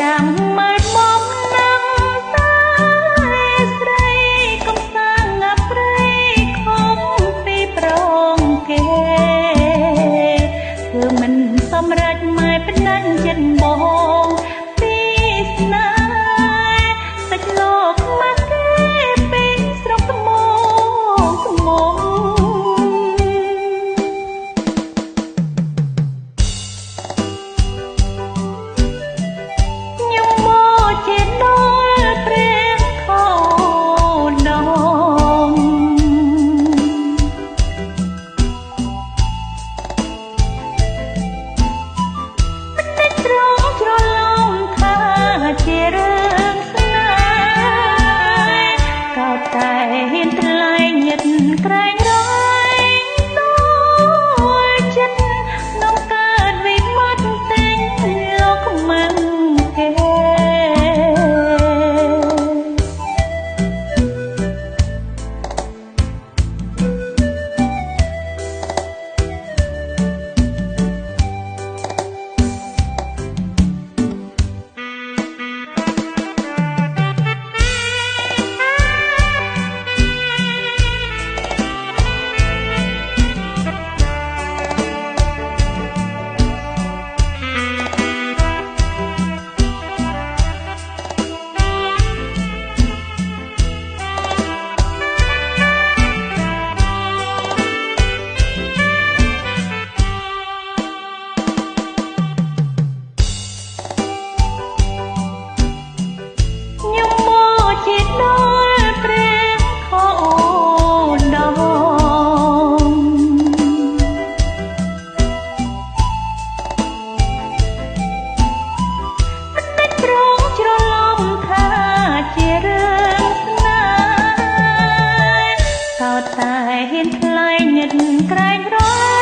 ចាំមើលមកនឹងតាស្រីកំសាន្តណាប់ព្រៃខំពីប្រងគេគឺមិនសម្រេចម៉ែផ្ដាច់ចិត្តបងពីស្នេហ៍សាច់លោកមកគេពេញស្រុកថ្មថ្មជារឿងស្នេហ៍កោតតែហ៊ានថ្លែងញឹកក្រែងរយដូចចិត្តនំកើតវិបត្តិតែងលោកមិនគេតែហ៊ានថ្លែងញឹកក្រែងរយ